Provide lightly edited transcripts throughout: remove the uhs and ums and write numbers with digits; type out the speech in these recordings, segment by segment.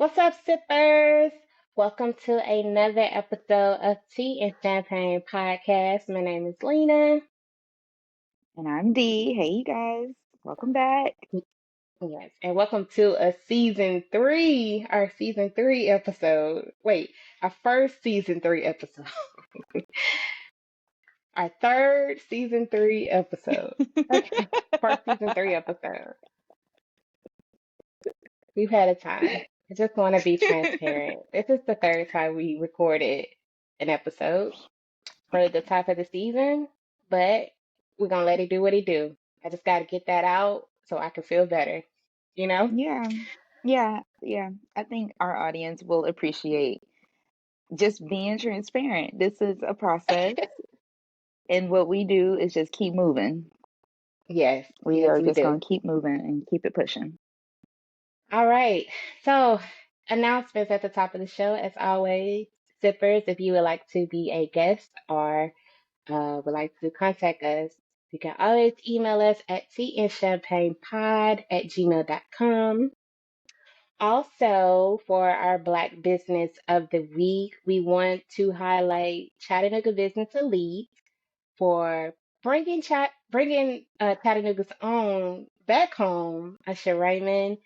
What's up, sippers? Welcome to another episode of Tea and Champagne Podcast. My name is Lena. And I'm Dee. Hey, you guys. Welcome back. Yes, and welcome to our season three episode. Wait, our first season three episode, our third season three episode. Okay, first season three episode. We've had a time. I just want to be transparent. This is the third time we recorded an episode for the top of the season, but we're gonna let it do what it do. I just got to get that out so I can feel better, you know? Yeah. Yeah. I think our audience will appreciate just being transparent. This is a process, and what we do is just keep moving. Yes, We yes, are we just do. going to keep moving and keep it pushing. All right. So, announcements at the top of the show, as always. Sippers, if you would like to be a guest or would like to contact us, you can always email us at teaandchampagnepod@gmail.com. Also, for our Black Business of the Week, we want to highlight Chattanooga Business Elite for bringing Chattanooga's own back home, Usher Raymond.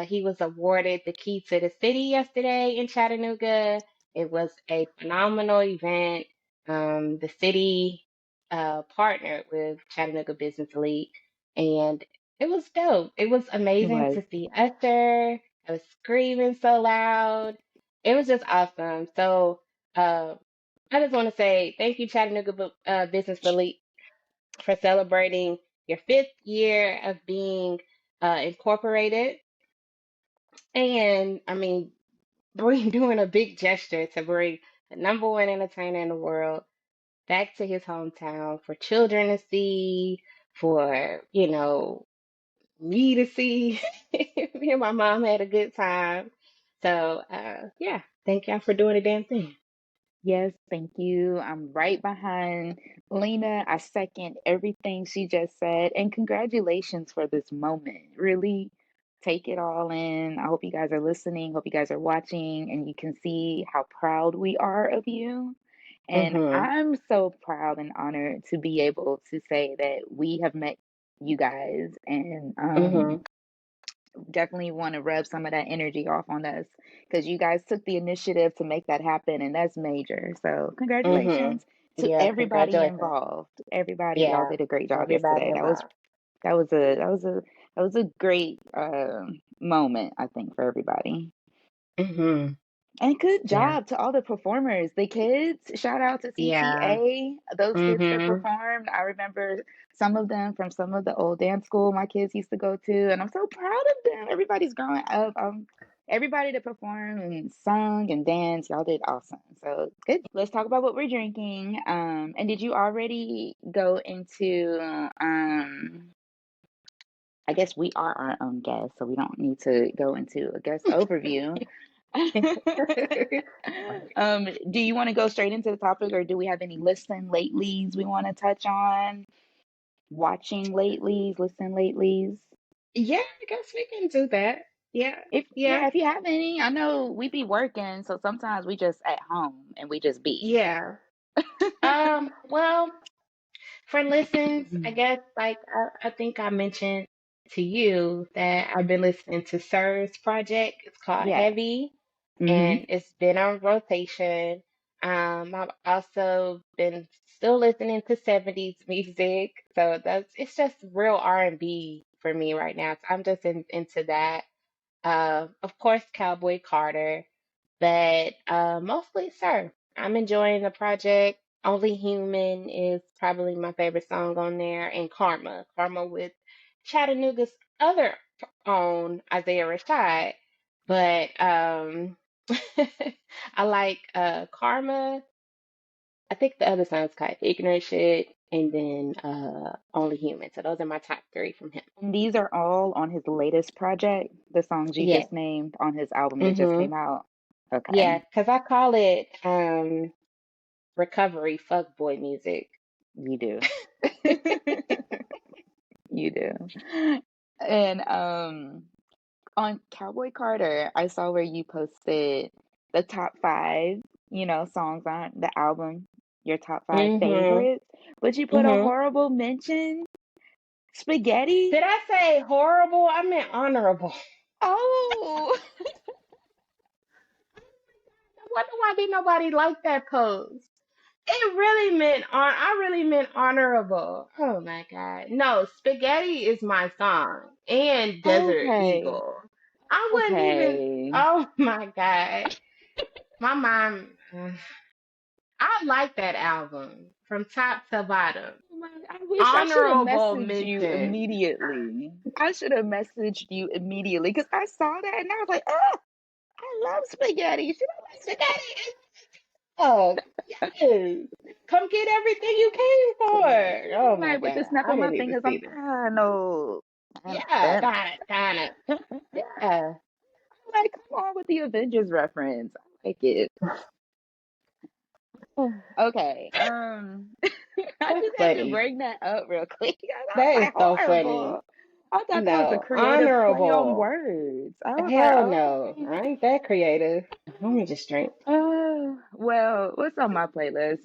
He was awarded the key to the city yesterday in Chattanooga. It was a phenomenal event. The city partnered with Chattanooga Business Elite, and it was dope. It was It amazing was. to see Usher. I was screaming so loud. It was just awesome. So, uh, I just want to say thank you, Chattanooga Business Elite, for celebrating your fifth year of being incorporated. And I mean, doing a big gesture to bring the number one entertainer in the world back to his hometown for children to see, for, me to see. Me and my mom had a good time. So, yeah, thank y'all for doing the damn thing. Yes, thank you. I'm right behind Lena. I second everything she just said. And congratulations for this moment. Really take it all in. I hope you guys are listening. Hope you guys are watching and you can see how proud we are of you. And Mm-hmm. I'm so proud and honored to be able to say that we have met you guys and Mm-hmm. definitely want to rub some of that energy off on us because you guys took the initiative to make that happen, and that's major. So, Mm-hmm. congratulations to Yeah, everybody congratulations. involved. Everybody, y'all Yeah, did a great job everybody yesterday. involved. That was a great moment, I think, for everybody. Hmm. And good Yeah. job to all the performers. The kids, shout out to Yeah. CTA. Those kids that Hmm. performed, I remember some of them from some of the old dance school my kids used to go to, and I'm so proud of them. Everybody's growing up. Everybody that performed and sung and danced, y'all did awesome. So good. Let's talk about what we're drinking. And did you already go into I guess we are our own guests, so we don't need to go into a guest overview. Do you want to go straight into the topic, or do we have any listen latelys we want to touch on? Watching latelys, listen latelys. Yeah, I guess we can do that. Yeah. Yeah. If you have any, I know we be working, so sometimes we just at home and we just be. Yeah. Well, for listens, I guess like I think I mentioned to you that I've been listening to Sir's project. It's called Yes. Heavy, Mm-hmm. and it's been on rotation. I've also been still listening to 70s music, so it's just real R&B for me right now. So I'm just into that. Of course, Cowboy Carter, but mostly Sir. I'm enjoying the project. Only Human is probably my favorite song on there, and Karma. Karma with Chattanooga's other own Isaiah Rashad. But I like Karma. I think the other song's called Ignorant Shit, and then Only Human. So those are my top three from him. And these are all on his latest project, the songs you Yeah. just named on his album that just Mm-hmm. came out. Yeah, Okay. because I call it recovery fuckboy music. You do. You do. And On Cowboy Carter, I saw where you posted the top five, songs on the album, your top five Mm-hmm. favorites, but you put a Mm-hmm. horrible mention, spaghetti. Did I say horrible? I meant honorable. Oh, I wonder why did nobody like that post? It really meant I really meant honorable. Oh my God. No, spaghetti is my song. And Desert okay, Eagle. I wouldn't even okay. oh my God. My mom I like that album from top to bottom. Oh I wish I should have Honorable messaged you mention. immediately. I should have messaged you immediately because I saw that and I was like, oh, I love spaghetti. Should I like spaghetti? Spaghetti is oh yes. Come get everything you came for. Oh my Like with the God. snap I of my didn't even fingers, see I'm that. no, I Yeah, understand. kind of. Yeah. Like, come on with the Avengers reference. I like it. Okay. I That's just had to funny. bring that up real quick. I was That is like so funny. horrible. I thought that was a No, creative play on honorable. words. I was like, Hell no. okay. I ain't that creative. Let me just drink. Well, what's on my playlist?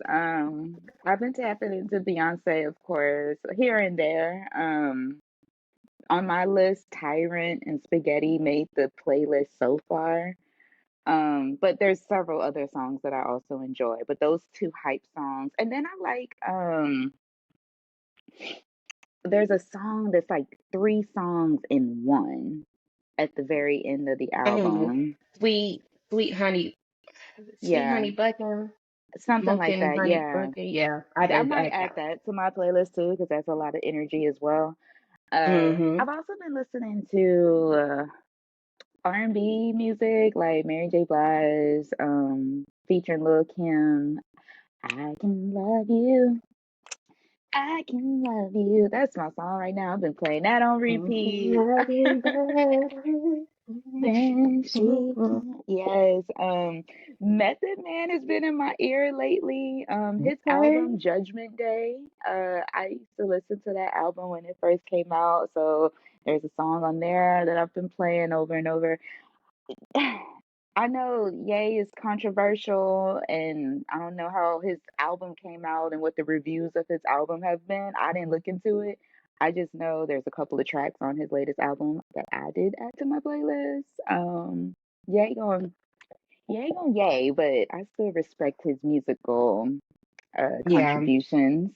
I've been tapping into Beyonce, of course, here and there. On my list, Tyrant and Spaghetti made the playlist so far. But there's several other songs that I also enjoy, but those two hype songs. And then I like there's a song that's like three songs in one at the very end of the Um, album. sweet, sweet honey, sweet Yeah, honey bucking, something like smoking that. honey Yeah. bucking. Yeah, I I might got add that to my playlist too because that's a lot of energy as well. Mm-hmm. I've also been listening to R&B music like Mary J. Blige, featuring Lil Kim. I can love you. I can love you. That's my song right now. I've been playing that on repeat. Nothing better. Then she, yes. Method Man has been in my ear lately. His Okay. album Judgment Day. I used to listen to that album when it first came out. So there's a song on there that I've been playing over and over. I know Ye is controversial, and I don't know how his album came out and what the reviews of his album have been. I didn't look into it. I just know there's a couple of tracks on his latest album that I did add to my playlist. Ye gon' Ye, but I still respect his musical Yeah. contributions.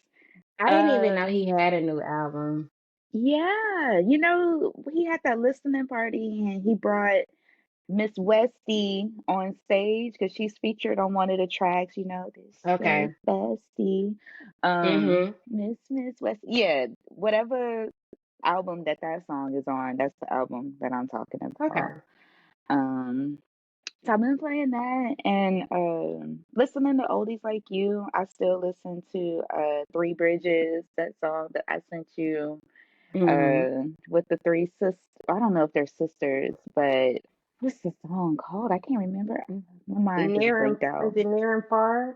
I didn't even Uh, know he had a new album. yeah, he had that listening party and he brought Miss Westy on stage because she's featured on one of the tracks, this way Okay. Bestie. Mm-hmm. Miss West. Yeah, whatever album that song is on, that's the album that I'm talking about. Okay. Um, so I've been playing that and listening to oldies like you. I still listen to Three Bridges, that song that I sent you Mm-hmm. with the three sisters. I don't know if they're sisters, but what's the song called? I can't remember. My mind just Near and blinked is out. it near and far?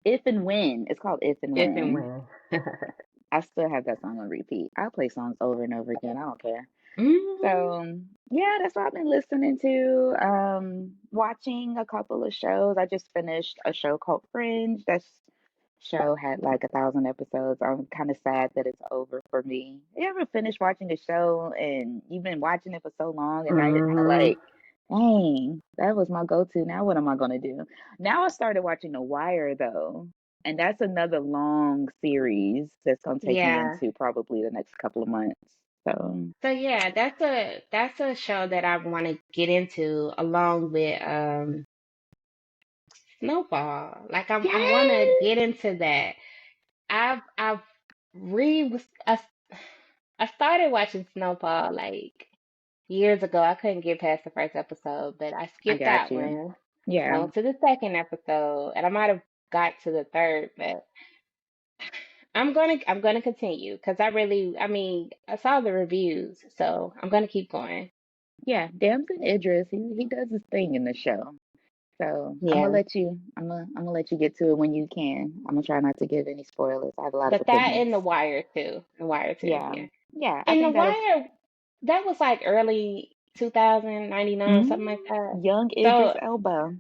If and When. It's called If and If and When. when. I still have that song on repeat. I play songs over and over again. I don't care. Mm-hmm. So yeah, that's what I've been listening to. Watching a couple of shows. I just finished a show called Fringe. That show had like 1,000 episodes. I'm kind of sad that it's over for me. You ever finish watching a show and you've been watching it for so long, and now you're kind of Mm-hmm. like, dang, that was my go-to. Now what am I gonna do? Now I started watching The Wire though, and that's another long series that's gonna take me Yeah. into probably the next couple of months. So So yeah, that's a show that I want to get into along with Snowfall. Like I want to yes, get into that. I've re I started watching Snowfall like years ago. I couldn't get past the first episode, but I I skipped got that you. one. I Yeah, went to the second episode, and I might have got to the third, but I'm gonna continue because I mean I saw the reviews, so I'm gonna keep going. yeah. Damson Idris, he does his thing in the show. So Yeah, I'm gonna let you get to it when you can. I'm gonna try not to give any spoilers. I have a lot of but that opinions. and The Wire too. The Wire too. Yeah, Yeah, yeah. I and The think that is Wire that was like early. 2099, Hmm. something like that. Young Idris So Elba.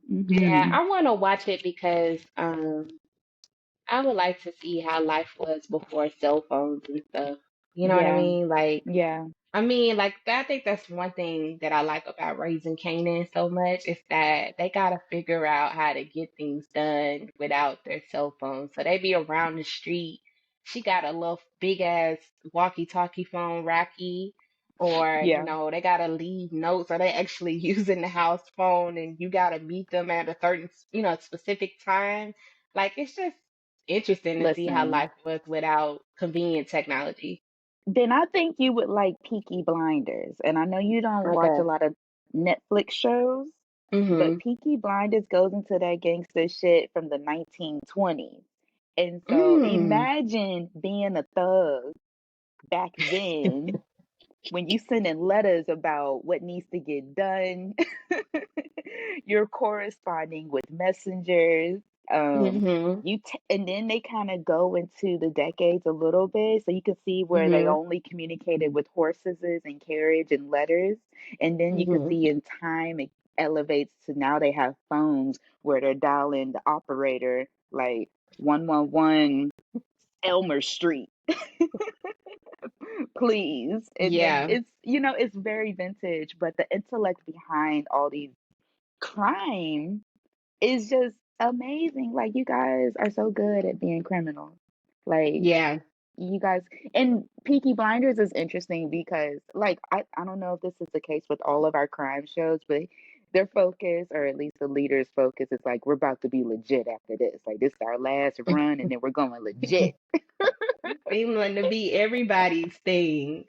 yeah, Hmm. I want to watch it because I would like to see how life was before cell phones and stuff. You know what I Yeah. mean? Like Yeah. I mean, like I think that's one thing that I like about Raising Kanan so much is that they gotta figure out how to get things done without their cell phones. So they be around the street. She got a little big ass walkie-talkie phone, Rocky, or Yeah. they gotta leave notes, or they actually using the house phone, and you gotta meet them at a certain, specific time. Like it's just interesting to see how Listen, life was without convenient technology. then I think you would like Peaky Blinders. And I know you don't watch a Okay. lot of Netflix shows, but Mhm. Peaky Blinders goes into that gangster shit from the 1920s. And so Mm. imagine being a thug back then when you sending letters about what needs to get done. You're corresponding with messengers. Um, Mhm. and then they kind of go into the decades a little bit, so you can see where they Mhm. only communicated with horses and carriage and letters, and then you can Mhm. see in time it elevates to now they have phones where they're dialing the operator like 111 Elmer Street, please. And then Yeah. it's very vintage, but the intellect behind all these crime is just amazing. Like you guys are so good at being criminals. Like Yeah. you guys, and Peaky Blinders is interesting because like I don't know if this is the case with all of our crime shows, but their focus, or at least the leader's focus, is like we're about to be legit after this. Like this is our last run and then we're going legit. They want to be everybody's thing.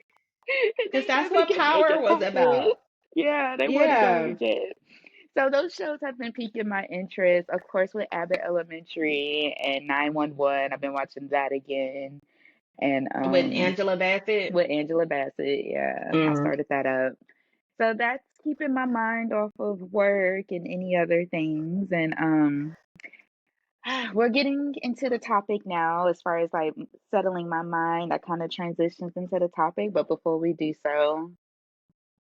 And Because they that's never what can make power it was happen. about. Yeah, they want to go Yeah. legit. So those shows have been piquing my interest. Of course, with Abbott Elementary and 911, I've been watching that again. And With Angela Bassett. with Angela Bassett, yeah, I Mm. started that up. So that's keeping my mind off of work and any other things. And we're getting into the topic now as far as like settling my mind. That kind of transitions into the topic. But before we do so,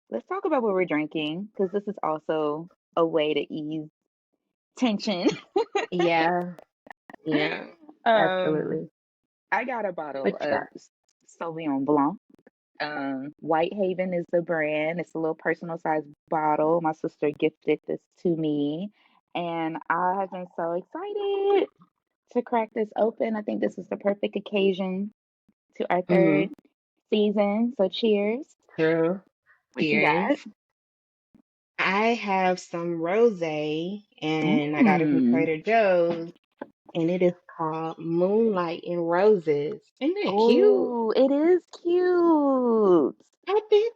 let's talk about what we're drinking because this is also a way to ease tension. Yeah. Yeah. um, Absolutely. I got a bottle What you of got? Sauvignon Blanc. Whitehaven is the brand. It's a little personal size bottle. My sister gifted this to me, and I have been so excited to crack this open. I think this is the perfect occasion to our third Mhm. season. So cheers. True. What you got? Cheers. I have some rosé, and I got it from Mmm. Trader Joe's, and it is called Moonlight and Roses. Isn't that cute? Oh, it is cute. I think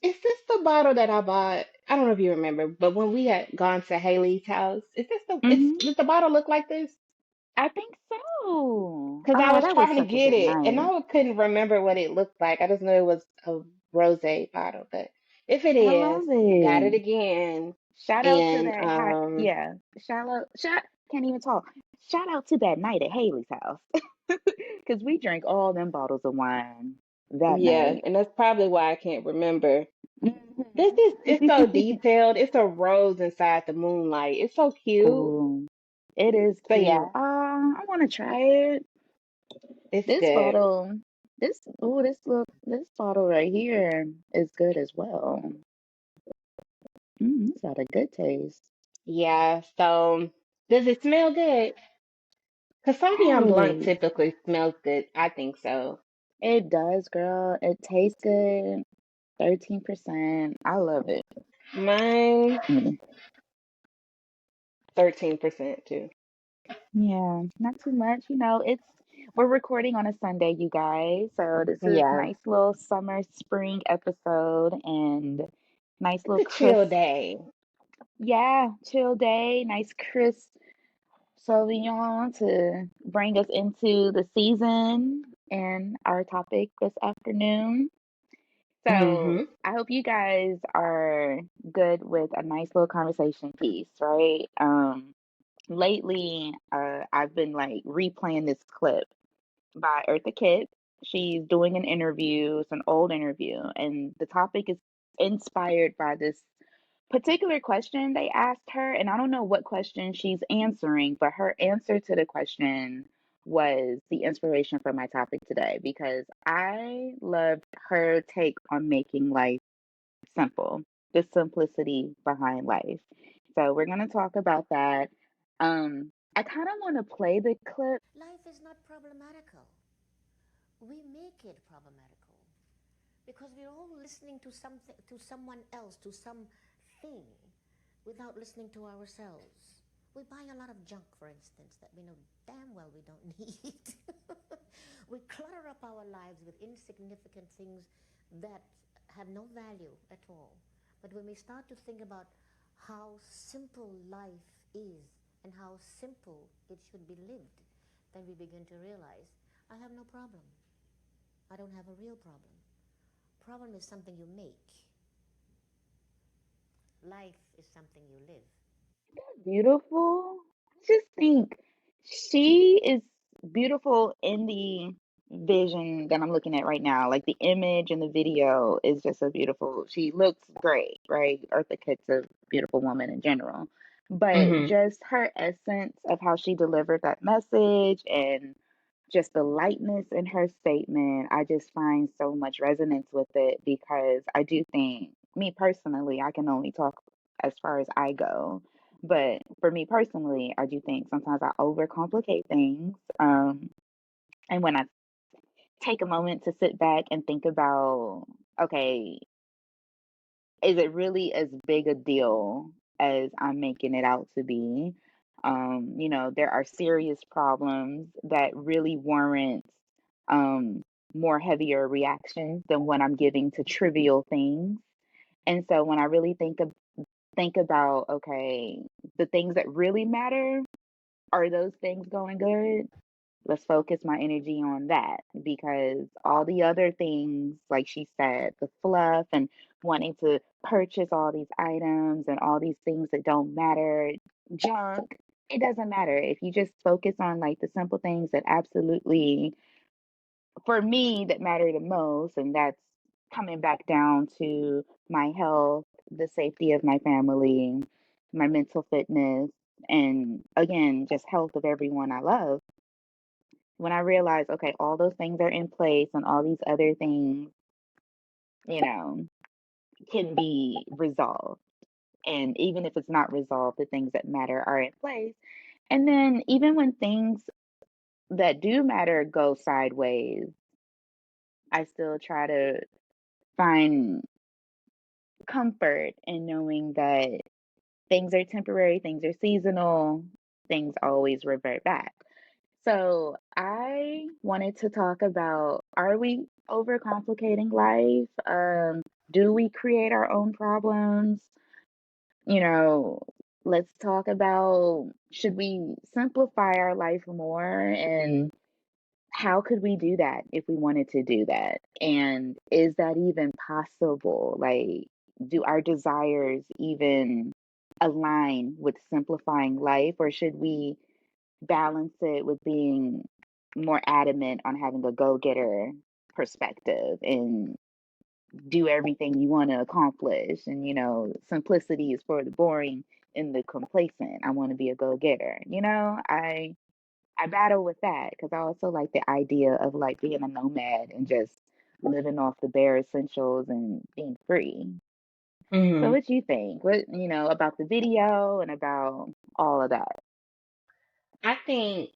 is this the bottle that I bought? I don't know if you remember, but when we had gone to Haley's house, Mm-hmm. does the bottle look like this? I think so. Because I Oh, was that was trying to such a get good it, and night. I couldn't remember what it looked like. I just knew it was a rosé bottle, but if it I is, love got it it. again, Shout out to and that hot, yeah. Can't even talk. Shout out to that night at Haley's house. Because we drank all them bottles of wine that yeah, night. and that's probably why I can't remember. This Hmm. is it's so detailed. It's a rose inside the moonlight. It's so cute. Oh, it is So cute. yeah, I want to try it. it's This good. bottle, this bottle right here is good as well. It's got a good taste. Yeah. So does it smell good? Because Sauvignon Blanc Yes, typically smells good. I think so. it does, girl. It tastes good. 13%. I love it. Mine Mm. 13% too. Yeah, not too much. We're recording on a Sunday, you guys. So this is Yeah. nice little summer spring episode and nice It's little a chill crisp, day. yeah, chill day, nice crisp Sauvignon to bring us into the season and our topic this afternoon. So Mm-hmm. I hope you guys are good with a nice little conversation piece, right? Lately, I've been like replaying this clip by Eartha Kitt. She's doing an interview. It's an old interview, and the topic is inspired by this particular question they asked her. And I don't know what question she's answering, but her answer to the question was the inspiration for my topic today because I loved her take on making life simple, the simplicity behind life. So we're going to talk about that. I kind of want to play the clip. Life is not problematical. We make it problematical because we're all listening to something, to someone else, to something, without listening to ourselves. We buy a lot of junk, for instance, that we know damn well we don't need. We clutter up our lives with insignificant things that have no value at all. But when we start to think about how simple life is and how simple it should be lived, then we begin to realize I have no problem. I don't have a real problem. Problem is something you make. Life is something you live. Beautiful. Just think she is beautiful in the vision that I'm looking at right now. Like the image and the video is just so beautiful. She looks great, right? Eartha Kitt's a beautiful woman in general. But Hmm. just her essence of how she delivered that message and just the lightness in her statement, I just find so much resonance with it because I do think, me personally, I can only talk as far as I go. But for me personally, I do think sometimes I overcomplicate things. And when I take a moment to sit back and think about, okay, is it really as big a deal as I'm making it out to be? There are serious problems that really warrant um, more heavier reactions than what I'm giving to trivial things. And so when I really think about, okay, the things that really matter, are those things going good? Let's focus my energy on that because all the other things, like she said, the fluff and wanting to purchase all these items and all these things that don't matter, junk, it doesn't matter. If you just focus on like the simple things that absolutely, for me, that matter the most, and that's coming back down to my health, the safety of my family, my mental fitness, and again, just health of everyone I love. When I realized, okay, all those things are in place and all these other things, you know, can be resolved. And even if it's not resolved, the things that matter are in place. And then even when things that do matter go sideways, I still try to find comfort in knowing that things are temporary, things are seasonal, things always revert back. So I wanted to talk about, are we overcomplicating life? Do we create our own problems? You know, let's talk about, should we simplify our life more, and how could we do that if we wanted to do that? And is that even possible? Like, do our desires even align with simplifying life, or should we balance it with being more adamant on having a go-getter perspective and do everything you want to accomplish? And simplicity is for the boring and the complacent. I want to be a go-getter. I battle with that because I also like the idea of like being a nomad and just living off the bare essentials and being free. So Hmm. what you think? What about the video and about all of that? I think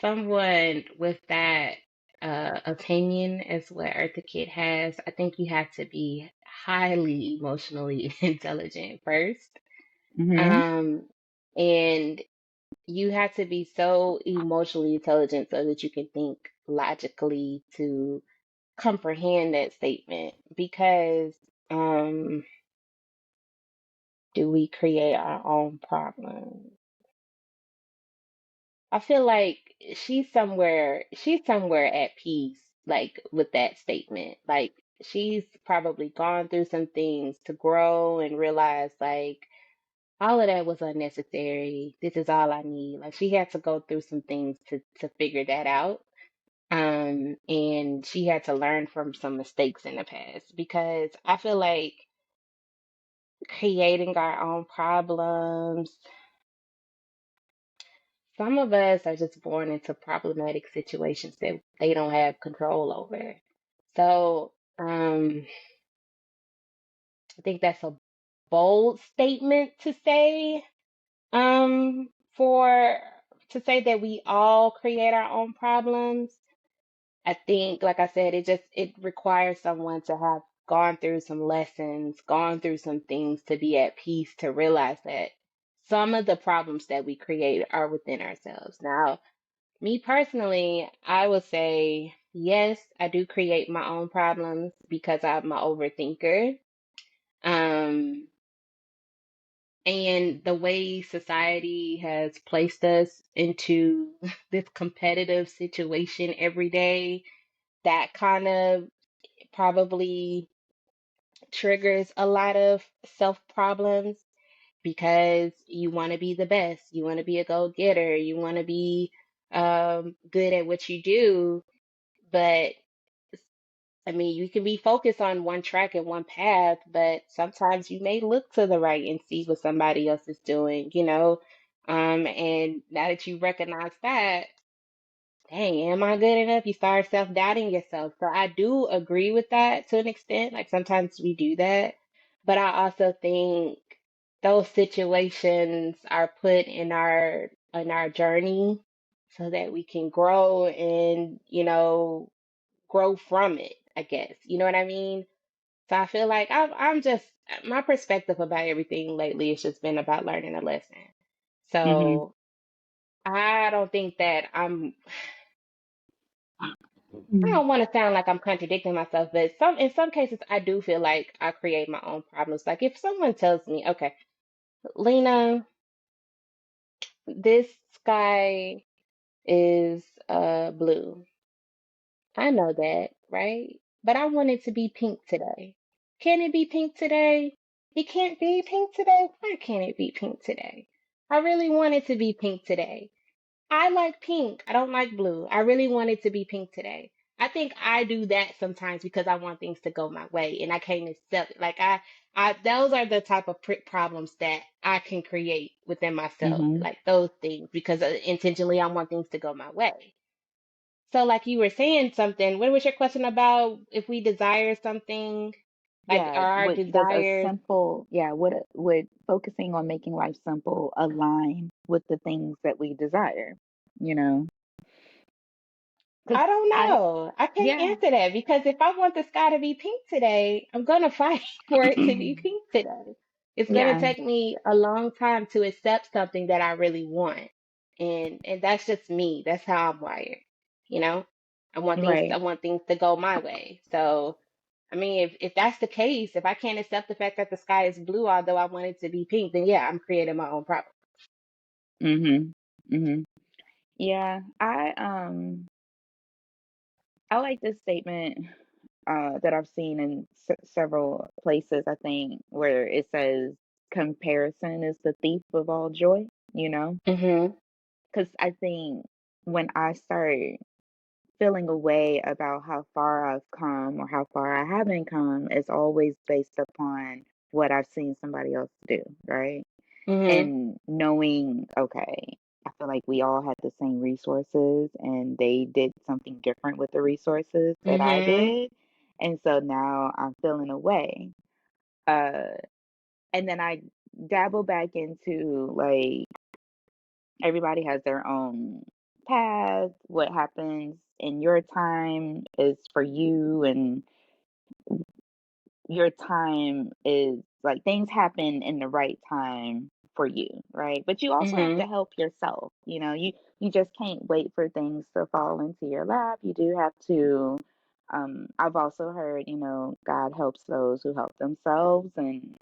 someone with that opinion as what Eartha Kitt has, I think you have to be highly emotionally intelligent first. Mm-hmm. Um, and you have to be so emotionally intelligent so that you can think logically to comprehend that statement. Because um, do we create our own problems? I feel like she's somewhere at peace, like with that statement. Like she's probably gone through some things to grow and realize like all of that was unnecessary. This is all I need. Like she had to go through some things to figure that out. And she had to learn from some mistakes in the past because I feel like creating our own problems, some of us are just born into problematic situations that they don't have control over. So, I think that's a bold statement to say, for to say that we all create our own problems. I think, like I said, it requires someone to have gone through some lessons, gone through some things to be at peace, to realize that some of the problems that we create are within ourselves. Now, me personally, I would say yes, I do create my own problems because I'm an overthinker. Um, and the way society has placed us into this competitive situation every day, that kind of probably triggers a lot of self problems because you want to be the best, you want to be a go getter, you want to be good at what you do. But I mean, you can be focused on one track and one path, but sometimes you may look to the right and see what somebody else is doing, you know? And now that you recognize that, dang, am I good enough? You start self-doubting yourself. So I do agree with that to an extent. Like sometimes we do that. But I also think those situations are put in our journey so that we can grow and, grow from it, I guess. You know what I mean? So I feel like I'm just my perspective about everything lately has just been about learning a lesson. Mm-hmm. So I don't think that I Mm-hmm. don't want to sound like I'm contradicting myself, but in some cases I do feel like I create my own problems. Like if someone tells me, okay, Lena, this sky is blue. I know that, right? But I want it to be pink today. Can it be pink today? It can't be pink today. Why can't it be pink today? I really want it to be pink today. I like pink. I don't like blue. I really want it to be pink today. I think I do that sometimes because I want things to go my way and I can't accept it. Like those are the type of problems that I can create within myself, Mm-hmm. like those things, because intentionally I want things to go my way. So, like you were saying something, what was your question about if we desire something, like Yeah, are our would does a desires? simple, yeah, would focusing on making life simple align with the things that we desire, you know? Because I don't I, know. I can't yeah. answer that because if I want the sky to be pink today, I'm gonna fight for it to be pink today. It's gonna Yeah. take me a long time to accept something that I really want. And that's just me. That's how I'm wired. You know? I Right. want things to go my way. So I mean if that's the case, if I can't accept the fact that the sky is blue, although I want it to be pink, then yeah, I'm creating my own problem. Mm-hmm. Mm-hmm. Yeah. I like this statement that I've seen in several places, I think, where it says comparison is the thief of all joy, you know? Mhm. Because I think when I start feeling a way about how far I've come or how far I haven't come, it's always based upon what I've seen somebody else do, right? Mhm. And knowing, okay, I feel like we all had the same resources and they did something different with the resources that I Mhm. did. And so now I'm feeling away. Uh, and then I dabble back into like everybody has their own path. What happens in your time is for you, and your time is like things happen in the right time for you, right? But you also have to Mhm. help yourself. You just can't wait for things to fall into your lap. You do have to I've also heard, God helps those who help themselves, and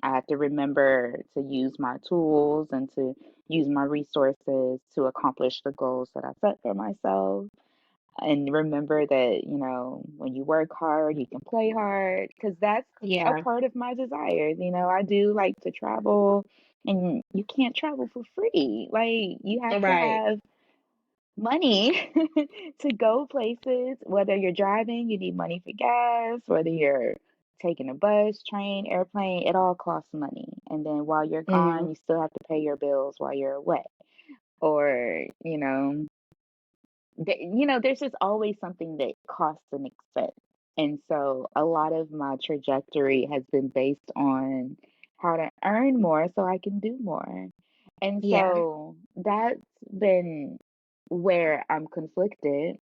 I have to remember to use my tools and to use my resources to accomplish the goals that I set for myself. And remember that, when you work hard, you can play hard because that's a Yeah. part of my desires. I do like to travel, and you can't travel for free. Like, you have to Right. have money to go places. Whether you're driving, you need money for gas, whether you're taking a bus, train, airplane, it all costs money. And then while you're gone, Mhm. you still have to pay your bills while you're away. Or, there's just always something that costs an expense. And so a lot of my trajectory has been based on how to earn more so I can do more. And Yeah. so that's been where I'm conflicted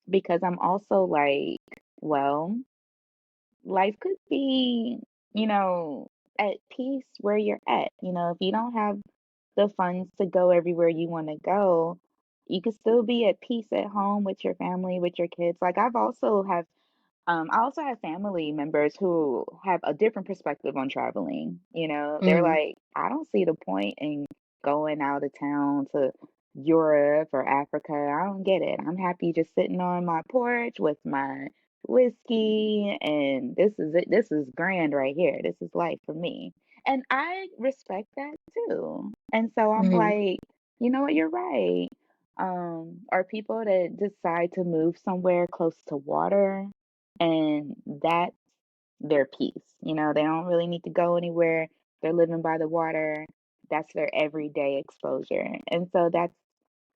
because I'm also like, well, life could be, you know, at peace where you're at. If you don't have the funds to go everywhere you want to go, you could still be at peace at home with your family, with your kids. Like I also have family members who have a different perspective on traveling. They're Mhm. like, I don't see the point in going out of town to Europe or Africa. I don't get it. I'm happy just sitting on my porch with my whiskey, and this is it. This is grand right here. This is life for me. And I respect that too. And so I'm Mhm. like, you know what, you're right. Or people that decide to move somewhere close to water and that's their peace. They don't really need to go anywhere. They're living by the water. That's their everyday exposure. And so that's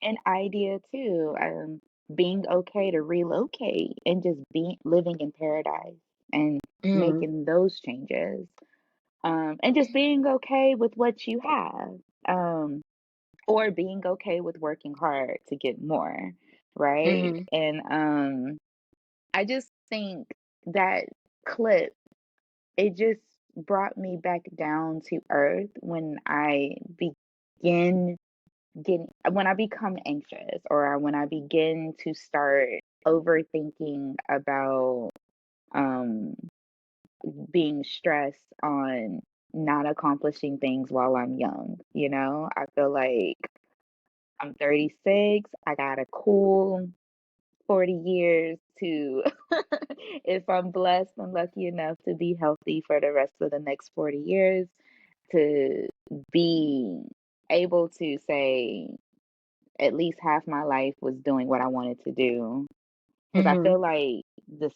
an idea too. Being okay to relocate and just be living in paradise and Mhm. making those changes. And just being okay with what you have. Or being okay with working hard to get more, right? Mhm. And I just think that clip, it just brought me back down to earth when I begin when I become anxious or when I begin to start overthinking about um being stressed on not accomplishing things while I'm young. I feel like I'm 36, I got a cool 40 years to, if I'm blessed and lucky enough to be healthy for the rest of the next 40 years, to be able to say at least half my life was doing what I wanted to do. Because I Mhm. feel like this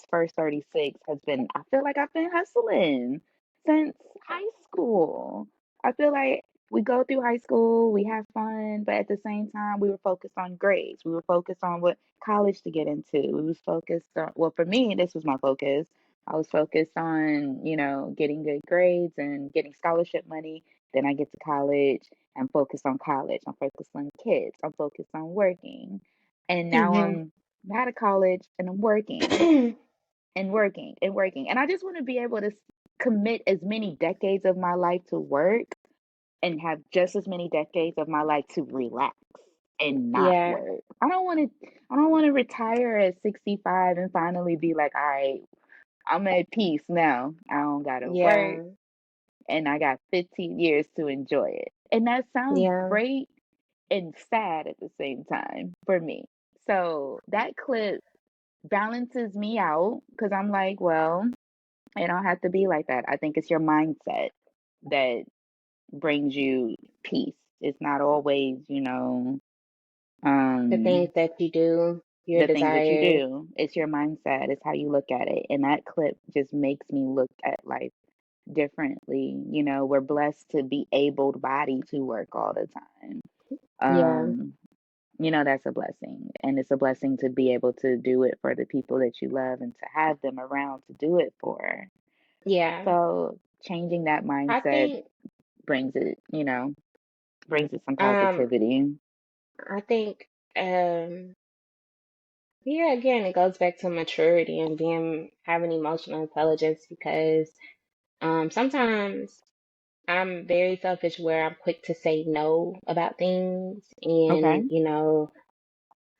first 36 has been, I feel like I've been hustling since high school. I feel like we go through high school, we have fun, but at the same time, we were focused on grades. We were focused on what college to get into. We was focused on, well, for me, this was my focus. I was focused on, getting good grades and getting scholarship money. Then I get to college. I'm focused on college. I'm focused on kids. I'm focused on working. And now Mhm. I'm out of college and I'm working and working and working. And I just want to be able to commit as many decades of my life to work and have just as many decades of my life to relax and not Yeah. work. I don't want to retire at 65 and finally be like, "All right, I'm at peace now. I don't got to work Yeah. and I got 15 years to enjoy it." And that sounds Yeah. great and sad at the same time for me. So that clip balances me out because I'm like, well, it don't have to be like that. I think it's your mindset that brings you peace. It's not always, The things um, that you do, your the things that you desires. do. It's your mindset. It's how you look at it. And that clip just makes me look at life differently. We're blessed to be able bodied to work all the time. Yeah. Um, that's a blessing. And it's a blessing to be able to do it for the people that you love and to have them around to do it for. Yeah. So changing that I mindset think brings it, brings it some um positivity. I think yeah, again it goes back to maturity and being having emotional intelligence because sometimes I'm very selfish where I'm quick to say no about things Okay. and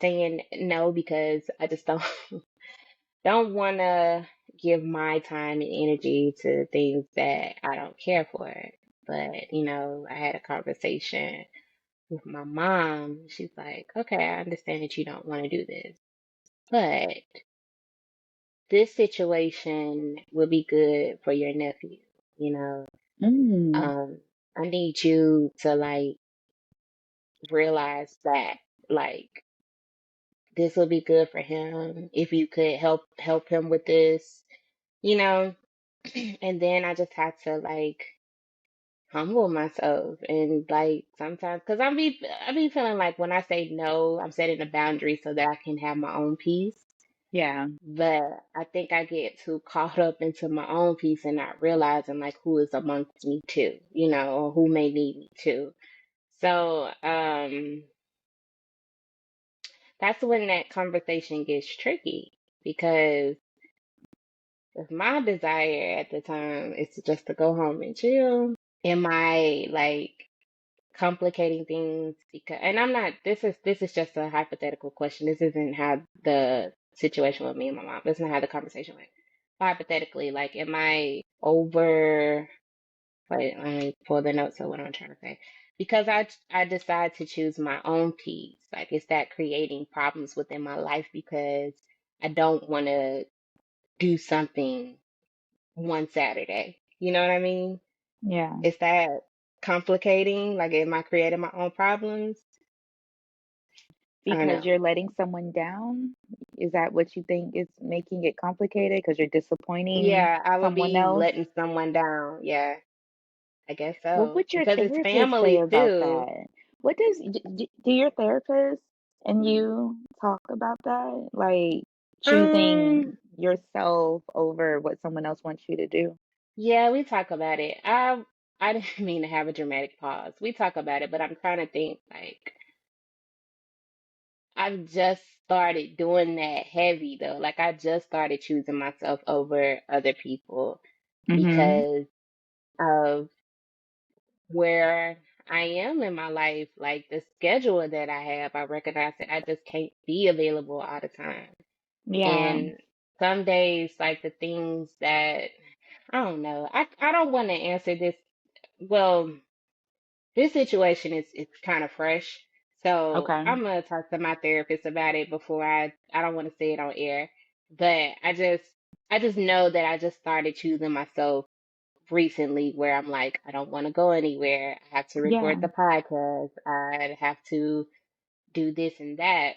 saying no because I just don't want to give my time and energy to things that I don't care for. But, I had a conversation with my mom. She's like, okay, I understand that you don't want to do this, but this situation will be good for your nephew. You know, Mm. um, I need you to like realize that. like this would be good for him if you could help him with this, you know. And then I just had to like humble myself and like sometimes because I be feeling like when I say no, I'm setting a boundary so that I can have my own peace. Yeah. But I think I get too caught up into my own peace and not realizing like who is amongst me too, or who may need me too. So that's when that conversation gets tricky because if my desire at the time is just to go home and chill, am I like complicating things because and I'm not this is just a hypothetical question. This isn't how the situation with me and my mom. This isn't how the conversation went. Hypothetically, like am I over wait, let me pull the notes of what I'm trying to say. Because I decide to choose my own peace. Like is that creating problems within my life because I don't want to do something one Saturday. You know what I mean? Yeah. Is that complicating? Like, am I creating my own problems? I don't Because know. you're letting someone down? Is that what you think is making it complicated? Because you're disappointing Yeah, I would someone be else? letting someone down. Yeah, I guess What so. would your Because it's therapist say family about too. that? What does do your therapist and you talk about that? Like Um, choosing yourself over what someone else wants you to do? yeah, we talk about it. I didn't mean to have a dramatic pause. We talk about it, but I'm trying to think like I've just started doing that heavy though. Like I just started choosing myself over other people Mm-hmm. because of where I am in my life, like the schedule that I have, I recognize that I just can't be available all the time. Yeah. And some days, like the things that I don't know, I don't want to answer this. Well, this situation is kind of fresh, so Okay. I'm gonna talk to my therapist about it before I don't want to say it on air, but I just know that I just started choosing myself recently where I'm like, I don't want to go anywhere. I have to record Yeah. the podcast. I have to do this and that.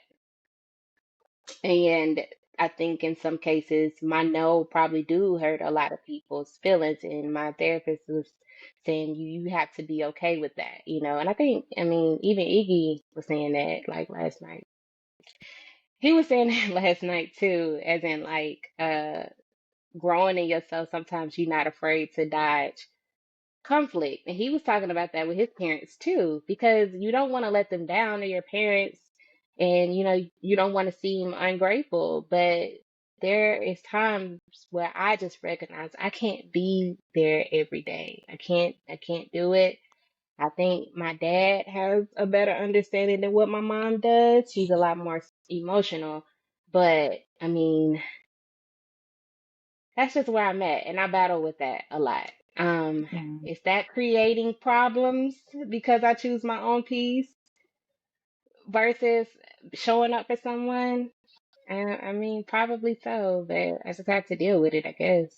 And I think in some cases, my no probably do hurt a lot of people's feelings. And my therapist was saying you have to be okay with that. And I think, I mean, even Iggy was saying that like last night. He was saying that last night too, as in like growing in yourself, sometimes you're not afraid to dodge conflict. And he was talking about that with his parents too, because you don't want to let them down or your parents and you don't want to seem ungrateful. But there is times where I just recognize I can't be there every day. I can't do it. I think my dad has a better understanding than what my mom does. She's a lot more emotional. But I mean, that's just where I'm at, and I battle with that a lot. Yeah. Is that creating problems because I choose my own peace versus showing up for someone? I mean, probably so, but I just have to deal with it, I guess.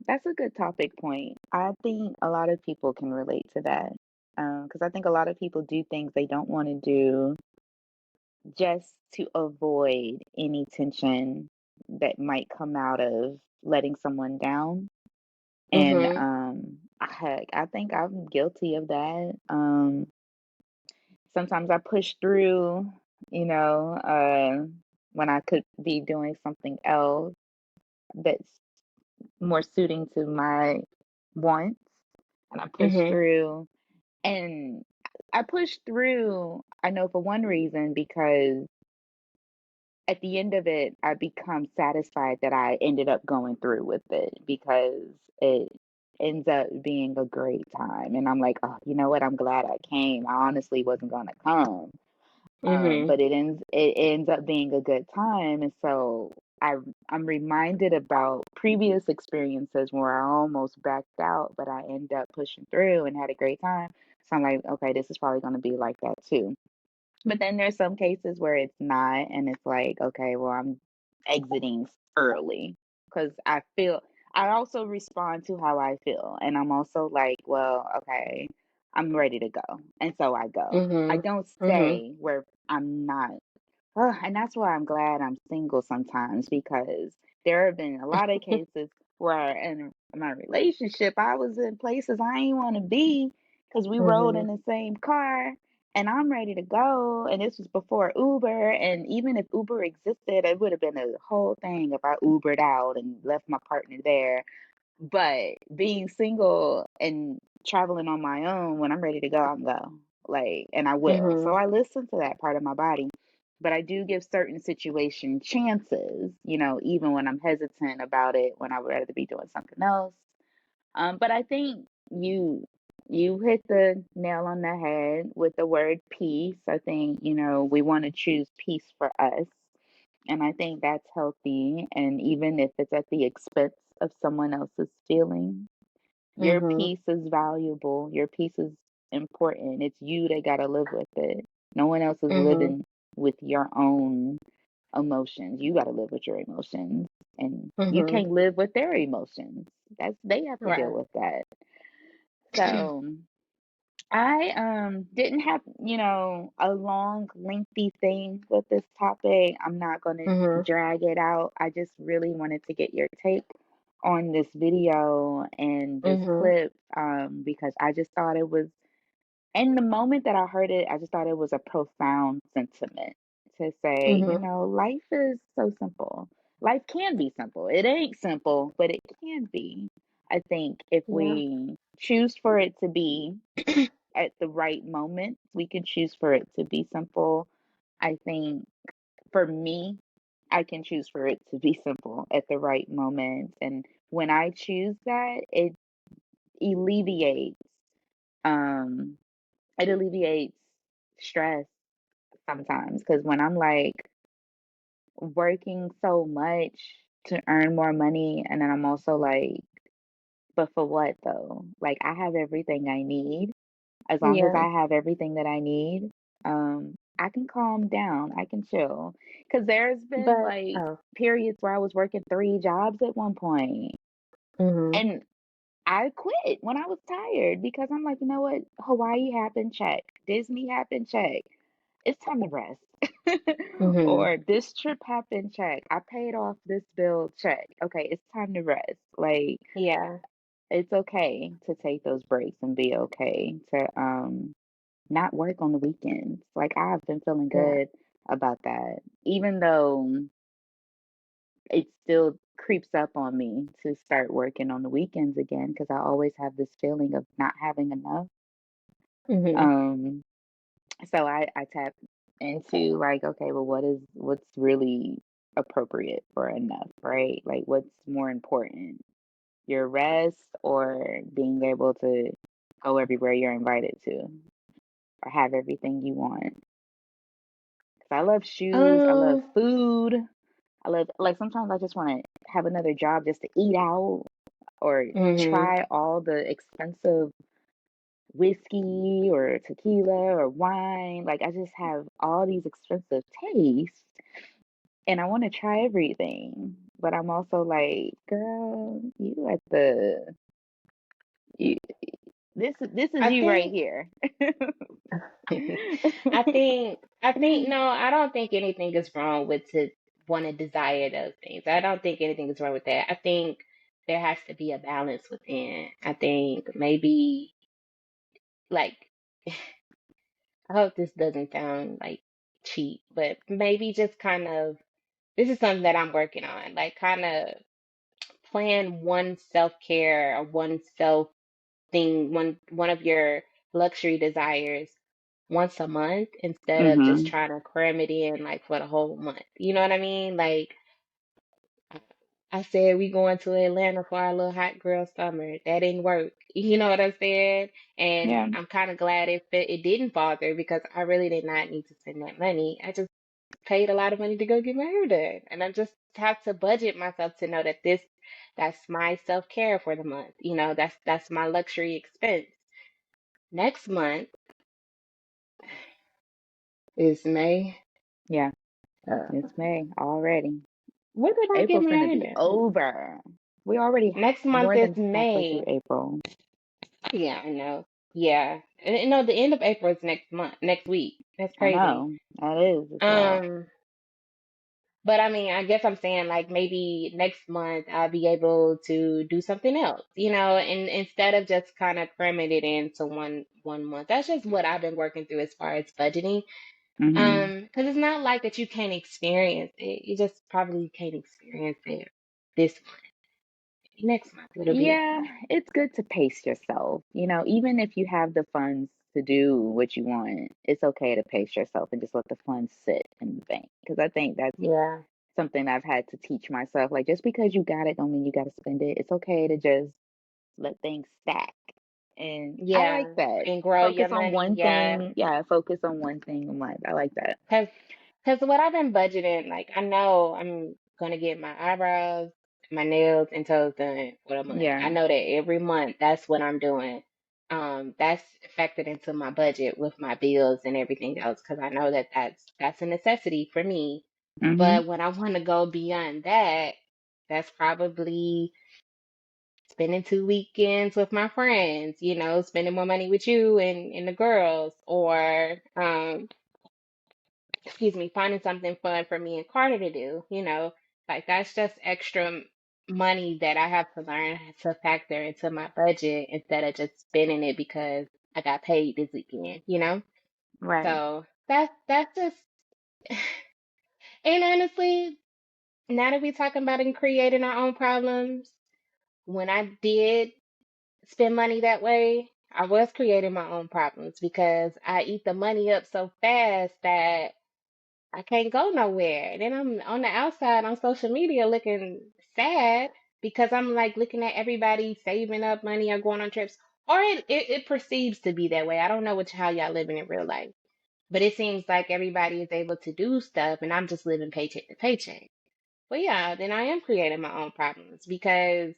That's a good topic point. I think a lot of people can relate to that. Because I think a lot of people do things they don't want to do just to avoid any tension that might come out of letting someone down. And Mhm. I think I'm guilty of that. Sometimes I push through, you know, when I could be doing something else that's more suiting to my wants, and I push Mhm. through. And I push through, I know for one reason, because at the end of it, I become satisfied that I ended up going through with it because it ends up being a great time. And I'm like, oh, you know what? I'm glad I came. I honestly wasn't going to come. Mhm. But it ends up being a good time. And so I'm reminded about previous experiences where I almost backed out, but I end up pushing through and had a great time. So I'm like, okay, this is probably going to be like that too. But then there's some cases where it's not, and it's like, okay, well, I'm exiting early because I also respond to how I feel. And I'm also like, well, okay, I'm ready to go. And so I go. I Mhm. don't Mhm. stay where I'm not. Ugh, and that's why I'm glad I'm single sometimes, because there have been a lot of cases where in my relationship I was in places I ain't want to be because we rode in Mhm. the same car and I'm ready to go. And this was before Uber. And even if Uber existed, it would have been a whole thing if I Ubered out and left my partner there. But being single and traveling on my own, when I'm ready to go, I'm go. Like, and I will. So Mhm. I listen to that part of my body. But I do give certain situation chances, even when I'm hesitant about it, when I would rather be doing something else. But I think you hit the nail on the head with the word peace. I think, we want to choose peace for us. And I think that's healthy. And even if it's at the expense of someone else's feeling, your Mhm. peace is valuable. Your peace is important. It's you that got to live with it. No one else is Mhm. living with your own emotions. You got to live with your emotions. And you Mhm. can't live with their emotions. They have to deal Right. with that. So I didn't have, a long, lengthy thing with this topic. I'm not gonna Mhm. drag it out. I just really wanted to get your take on this video and this Mhm. clip, because I just thought it was, in the moment that I heard it, I just thought it was a profound sentiment to say, Mhm. life is so simple. Life can be simple. It ain't simple, but it can be. I think if Yeah. we choose for it to be at the right moment, we can choose for it to be simple. I think for me, I can choose for it to be simple at the right moment. And when I choose that, alleviates um it alleviates stress sometimes, because when I'm like working so much to earn more money, and then I'm also like, but for what though? Like, I have everything I need. As long as Yeah. I have everything that I need, I can calm down. I can chill. Because there's been But like oh. periods where I was working 3 jobs at one point, Mhm. and I quit when I was tired because I'm like, you know what? Hawaii happened, check. Disney happened, check. It's time to rest. Mhm. Or this trip happened, check. I paid off this bill, check. Okay, it's time to rest. Like, Yeah. it's okay to take those breaks and be okay to not work on the weekends. Like, I've been feeling Yeah. good about that, even though it still creeps up on me to start working on the weekends again, because I always have this feeling of not having enough. Mhm. Um, so I tap into like, okay, well, what's really appropriate for enough, right? Like, what's more important, your rest or being able to go everywhere you're invited to or have everything you want? 'Cause I love shoes, I love Um. food, I love, like, sometimes I just want to have another job just to eat out or Mhm. try all the expensive whiskey or tequila or wine. Like, I just have all these expensive tastes and I want to try everything. But I'm also like, girl, you at the you, this is I you right think. here. I think no, I don't think anything is wrong with to want to desire those things. I don't think anything is wrong with that. I think there has to be a balance within. I think maybe like I hope this doesn't sound like cheap, but maybe just kind of this is something that I'm working on. Like kind of plan one self-care or one self thing, one of your luxury desires once a month instead of just Hmm. trying to cram it in like for the whole month. You know what I mean? Like I I said we going to Atlanta for our little hot girl summer. That didn't work. You know what I'm saying? And Yeah. I'm kind of glad it didn't fall through because I really did not need to spend that money. I just paid a lot of money to go get my hair done. And I just have to budget myself to know that that's my self-care for the month. That's my luxury expense. Next month is May. Yeah. Uh, It's May already. when did I get April my finna hair be done? over. We already Next month more is than halfway through May. April. Yeah, I know. Yeah. And, no, the end of April is next month, next week. That's I crazy. know. That is. It's wild. Um, but I mean, I guess I'm saying like maybe next month I'll be able to do something else, and instead of just kind of cramming it into one month. That's just what I've been working through as far as budgeting. Hmm. Because it's not like that you can't experience it. You just probably can't experience it this month. Next month it'll be Yeah, okay. it's good to pace yourself. Even if you have the funds to do what you want, it's okay to pace yourself and just let the funds sit in the bank. Because I think that's Yeah. something I've had to teach myself. Like, just because you got it don't mean you got to spend it. It's okay to just let things stack. And I like Yeah. that. And grow your Focus on money. one Yeah. thing. Yeah, focus on one thing a month. I like that. Because what I've been budgeting, like I know I'm gonna get my eyebrows, my nails, and toes done for a month. Yeah. I know that every month that's what I'm doing. That's factored into my budget with my bills and everything else because I know that that's a necessity for me. Mm-hmm. But when I want to go beyond that, that's probably spending 2 weekends with my friends, spending more money with you and the girls, or excuse me, finding something fun for me and Carter to do, like that's just extra money that I have to learn to factor into my budget instead of just spending it because I got paid this weekend. Right. So that's just, and honestly, now that we're talking about and creating our own problems, when I did spend money that way, I was creating my own problems because I eat the money up so fast that I can't go nowhere. And then I'm on the outside on social media looking sad because I'm like looking at everybody saving up money or going on trips. Or it perceives to be that way. I don't know how y'all living in real life. But it seems like everybody is able to do stuff and I'm just living paycheck to paycheck. But yeah, then I am creating my own problems because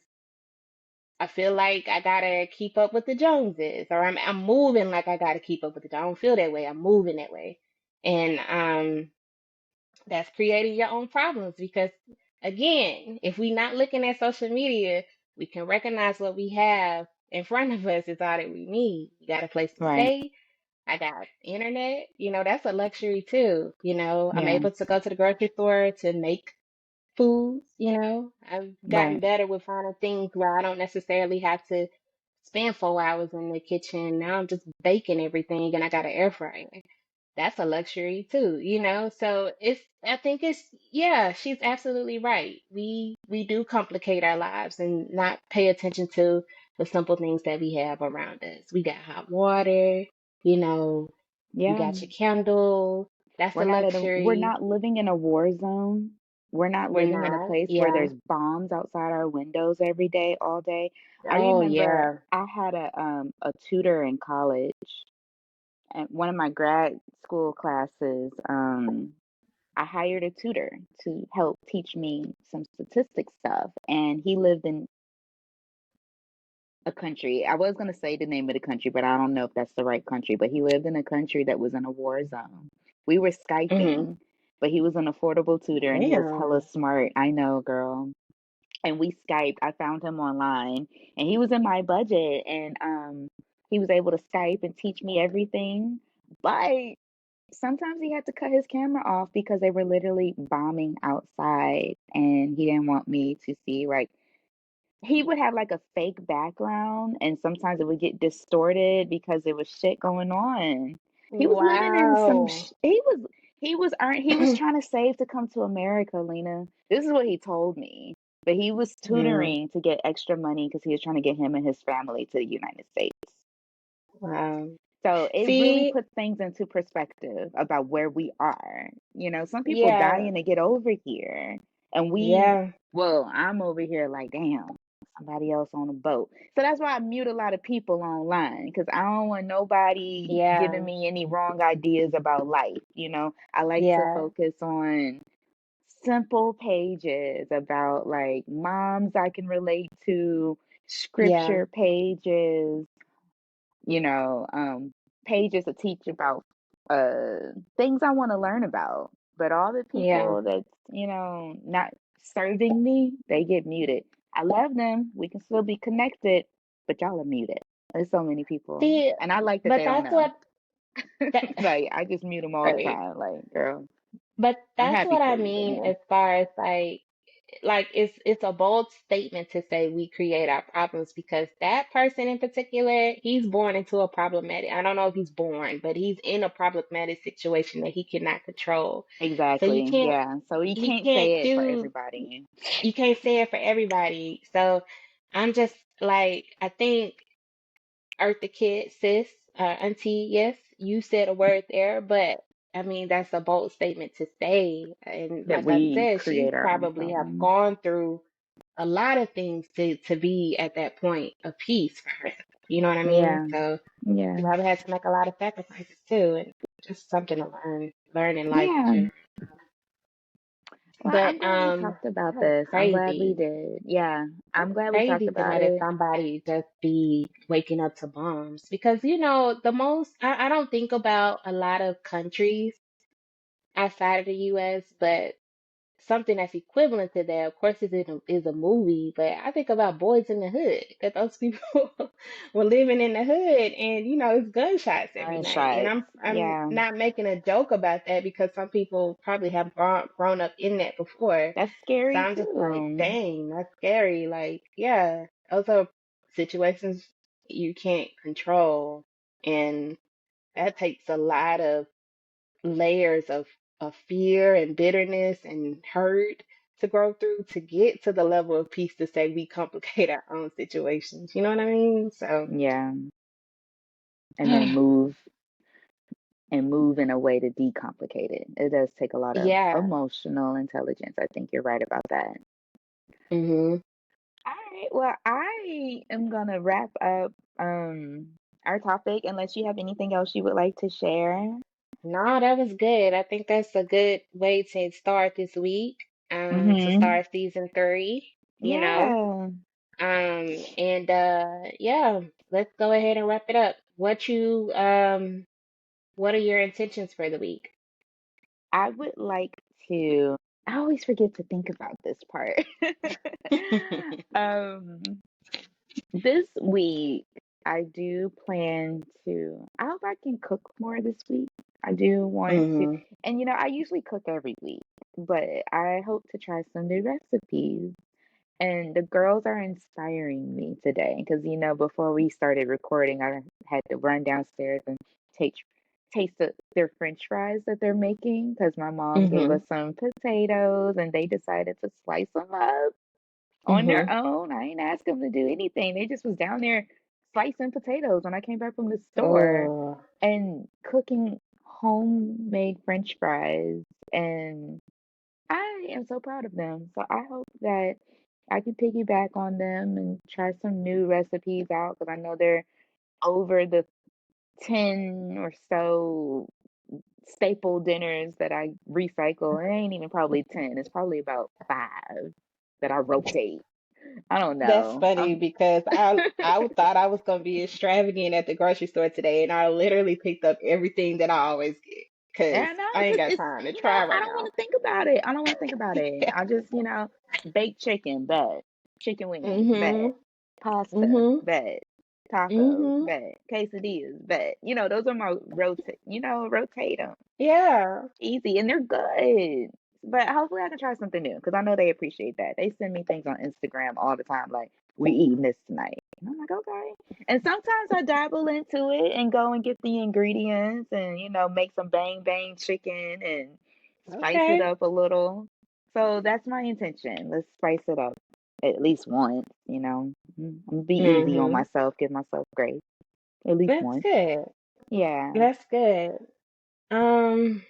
I feel like I gotta keep up with the Joneses, or I'm moving like I gotta keep up with the. I don't feel that way. I'm moving that way, and that's creating your own problems because again, if we not looking at social media, we can recognize what we have in front of us is all that we need. You got a place to Right. stay. I got internet. That's a luxury too. I'm Yeah. able to go to the grocery store to make foods. I've gotten Right. better with finding things where I don't necessarily have to spend 4 hours in the kitchen. Now I'm just baking everything and I got an air fryer. That's a luxury too. So I think yeah, she's absolutely right. We do complicate our lives and not pay attention to the simple things that we have around us. We got hot water, you know, you Yeah. got your candle. That's a We're luxury. not living in a war zone. We're not We're living in a not. place where Yeah. there's bombs outside our windows every day, all day. I Oh remember yeah. I had a tutor in college and one of my grad school classes, I hired a tutor to help teach me some statistics stuff. And he lived in a country. I was going to say the name of the country, but I don't know if that's the right country. But he lived in a country that was in a war zone. We were Hmm. Skyping, but he was an affordable tutor and he was hella Damn. smart. I know, girl. And we Skyped. I found him online and he was in my budget and he was able to Skype and teach me everything. But sometimes he had to cut his camera off because they were literally bombing outside and he didn't want me to see like he would have like a fake background and sometimes it would get distorted because there was shit going on. He was living in some Wow. he was trying to save to come to America, Lena. This is what he told me. But he was Mm. tutoring to get extra money because he was trying to get him and his family to the United States. Wow. So it really See, puts things into perspective about where we are. Some people yeah, dying to get over here. And yeah, I'm over here like, damn, somebody else on a boat. So that's why I mute a lot of people online because I don't want nobody giving yeah, me any wrong ideas about life. I like to yeah, focus on simple pages about like moms I can relate to, yeah, scripture pages, you know, um, pages to teach about things I want to learn about. But all the yeah. people that's, not serving me, they get muted. I love them. We can still be connected, but y'all are muted. There's so many people, See, and I like that but they don't that's know. what that Like I just mute them all the right. time. Like, girl, But I'm that's happy what I for you, but mean yeah, as far as like it's a bold statement to say we create our problems because that person in particular, he's born into a problematic. I don't know if he's born, but he's in a problematic situation that he cannot control. So exactly. Yeah. So you you can't can't say it for do everybody. you can't say it for everybody. So I'm just like I think Eartha Kid, sis, auntie, yes, you said a word there, but I mean that's a bold statement to say. And That like I we said, she create our own probably have problems. gone through a lot of things to be at that point of peace for herself. You know what I mean? Yeah. So Yeah. she probably had to make a lot of sacrifices too, and just something to learn in life in Yeah. general. Well, I'm But glad we talked about that was this. I'm glad we crazy. did. Yeah. It's I'm glad we talked crazy to about know that it. somebody just be waking up to bombs because the most I don't think about a lot of countries outside of the US, but something that's equivalent to that, of course, is a movie. But I think about Boys in the Hood that those people were living in the hood, and it's gunshots every night. And Gunshots. I'm Yeah. not making a joke about that because some people probably have grown up in that before. That's So scary I'm just like, too. dang, that's scary. Like, yeah, those are situations you can't control, and that takes a lot of layers of fear and bitterness and hurt to grow through to get to the level of peace to say we complicate our own situations. You know what I mean? So, Yeah. And then move in a way to decomplicate it. It does take a lot of yeah. emotional intelligence. I think you're right about that. hmm All right. Well, I am gonna wrap up our topic unless you have anything else you would like to share. No, that was good. I think that's a good way to start this week, to Mm-hmm. start season three, you know. Yeah. And yeah, let's go ahead and wrap it up. What are your intentions for the week? I would like to I always forget to think about this part. um This week, I do plan to. I hope I can cook more this week. I do want to, hmm and I usually cook every week, but I hope to try some new recipes. And the girls are inspiring me today because, before we started recording, I had to run downstairs and take taste their French fries that they're making because my mom gave hmm us some potatoes and they decided to slice them up on their hmm own. I ain't ask them to do anything. They just was down there slicing potatoes when I came back from the store Oh, and cooking homemade French fries. And I am so proud of them. So I hope that I can piggyback on them and try some new recipes out because I know they're over the 10 or so staple dinners that I recycle. It ain't even probably 10. It's probably about 5 that I rotate. I don't that's know. funny because I thought I was gonna be extravagant at the grocery store today, and I literally picked up everything that I always get because I know, I ain't cause got it's time to try I right don't want now. to think about it. I don't want to think about it. I just baked chicken, bet. Chicken wings, bet. Mhm. Pasta, Mhm. bet. Tacos, Mhm. bet. Quesadillas, bet. Those are my rotate them. Yeah. Easy, and they're good. But hopefully I can try something new because I know they appreciate that. They send me things on Instagram all the time, like, we eating this tonight. And I'm like, okay. And sometimes I dabble into it and go and get the ingredients and, make some bang bang chicken and spice it Okay. up a little. So that's my intention. Let's spice it up at least once. I'm gonna be easy on Mhm. myself, give myself grace at least That's once. good. Yeah. That's good. Um,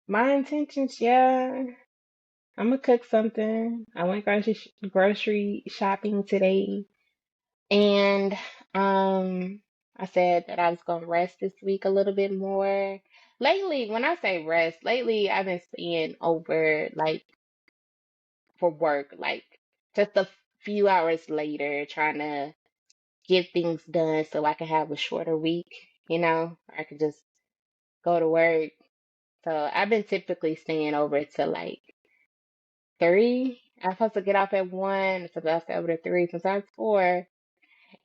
my intentions, yeah. I'm gonna cook something. I went grocery shopping today. And um, I said that I was gonna rest this week a little bit more. Lately, when I say rest, lately I've been staying over like for work, like just a few hours later, trying to get things done so I can have a shorter week, I could just go to work. So I've been typically staying over to like 3. I'm supposed to get off at 1, so that's over to 3, sometimes 4.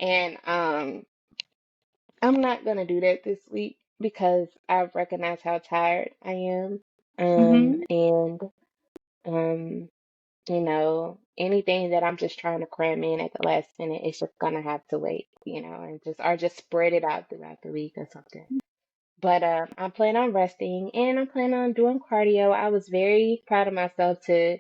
And I'm not gonna do that this week because I've recognized how tired I am. Mm-hmm. And um, anything that I'm just trying to cram in at the last minute, it's just gonna have to wait, and just spread it out throughout the week or something. But I'm planning on resting and I'm planning on doing cardio. I was very proud of myself to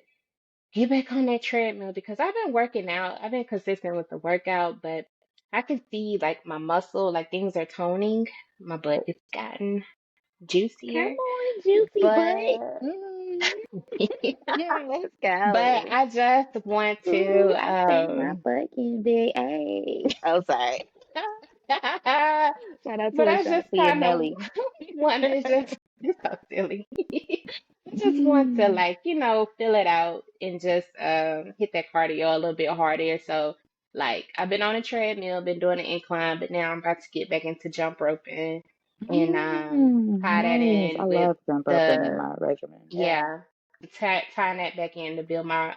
get back on that treadmill because I've been working out. I've been consistent with the workout, but I can see like my muscle, like things are toning. My butt has gotten Come juicier, on, juicy butt. but Mm. Let's but go. I just want Ooh, to I think my butt can be a. Oh, sorry. Shout out to but I just Ashanti and kind of Nelly. want to just it's so silly. I just want to Mm. fill it out and just hit that cardio a little bit harder. So like I've been on a treadmill, been doing an incline, but now I'm about to get back into jump roping and tie that Nice. I in with love jump roping in the my regimen. Yeah. yeah, tying that back in to build my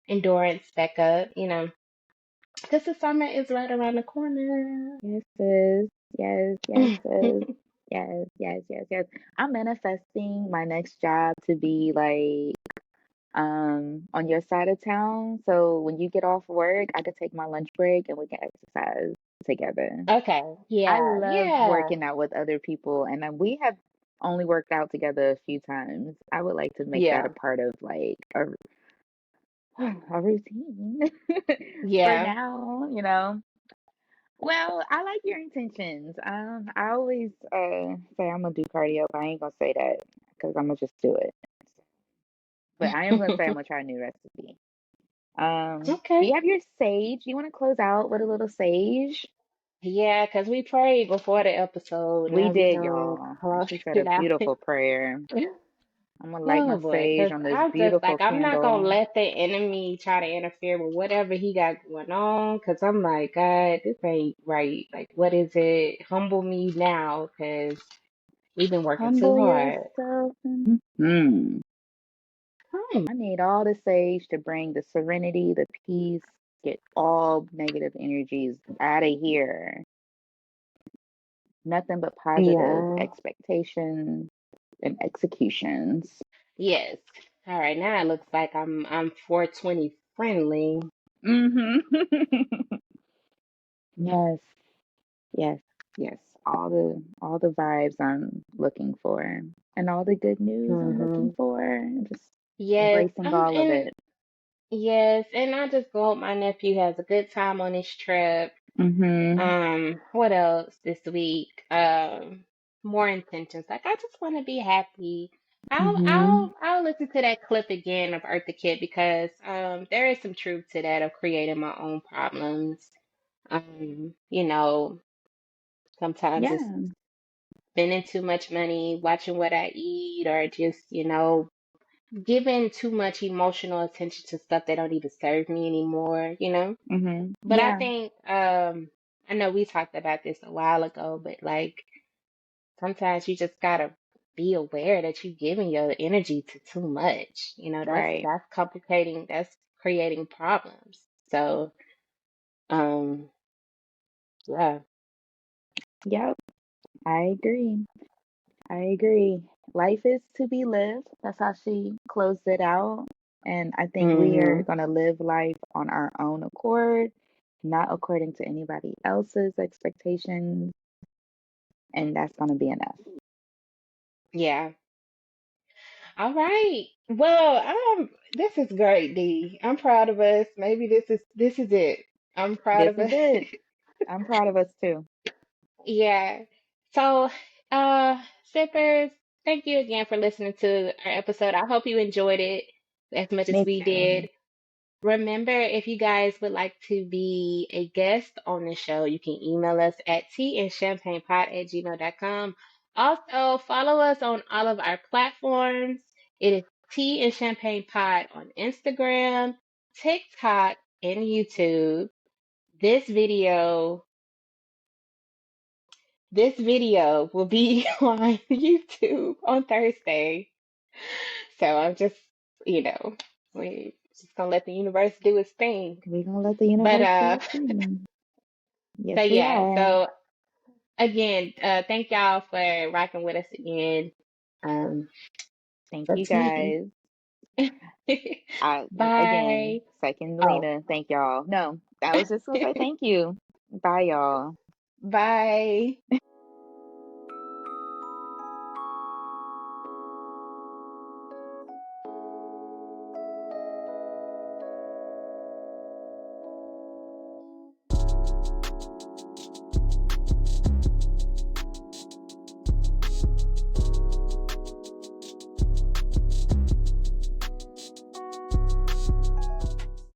endurance back up, because the summer is right around the corner. Yes, sis. Yes, yes, sis. Yes, yes, yes, yes. I'm manifesting my next job to be like on your side of town. So when you get off work, I could take my lunch break and we can exercise together. Okay, I yeah, love yeah, working out with other people, and we have only worked out together a few times. I would like to make that a yeah, part of like a routine for yeah. now, you know. Well, I like your intentions. I always say I'm gonna do cardio, but I ain't gonna say that because I'm gonna just do it. But I am gonna say I'm gonna try a new recipe. Do Okay. you have your sage? You want to close out with a little sage? Yeah, because we prayed before the episode. We Now we did, gonna y'all. And close she said a it out. beautiful prayer. I'm gonna light my Oh boy, sage because on this I'm just beautiful like I'm not gonna candle. let the enemy try to interfere with whatever he got going on. Because I'm like, God, this ain't right. Like, what is it? Humble me now, because we've been working too Humble hard. yourself. Hmm. I need all the sage to bring the serenity, the peace, get all negative energies out of here. Nothing but positive Yeah. expectations and executions. Yes. All right. Now it looks like I'm 420 friendly. Hmm. Yes, yes, yes. All the vibes I'm looking for, and all the good news I'm looking Hmm. for. Just Yes. embracing all of And it. yes, and I just hope my nephew has a good time on his trip. Mm-hmm. What else this week? More intentions. Like I just want to be happy. I'll Mm-hmm. I'll I'll listen to that clip again of Eartha Kitt because there is some truth to that of creating my own problems. Um, you know, Sometimes it's Yeah. spending too much money, watching what I eat, or just, giving too much emotional attention to stuff that don't even serve me anymore. Mm-hmm. But I Yeah. think I know we talked about this a while ago, but like sometimes you just gotta be aware that you're giving your energy to too much. That's Right. that's complicating, that's creating problems. So, um, yeah. Yep. I agree. I agree. Life is to be lived. That's how she closed it out. And I think we are Hmm. going to live life on our own accord, not according to anybody else's expectations. And that's going to be enough. Yeah. All right. Well, this is great, D. I'm proud of us. Maybe this is it. I'm proud This of is us. it. I'm proud of us too. Yeah. So, sippers, thank you again for listening to our episode. I hope you enjoyed it as much as Me we too. did. Remember, if you guys would like to be a guest on the show, you can email us at teaandchampagnepod@gmail.com. Also, follow us on all of our platforms. It is Tea and Champagne Pod on Instagram, TikTok, and YouTube. This video, this video will be on YouTube on Thursday. So I'm just, we just gonna let the universe do its thing. We're going to let the But universe do its thing. Yes, So we yeah, are. so again, thank y'all for rocking with us again. Um, Thank for you T. guys. I again Bye. second Oh, Lena. Thank y'all. No, I was just gonna say thank you. Bye, y'all. bye.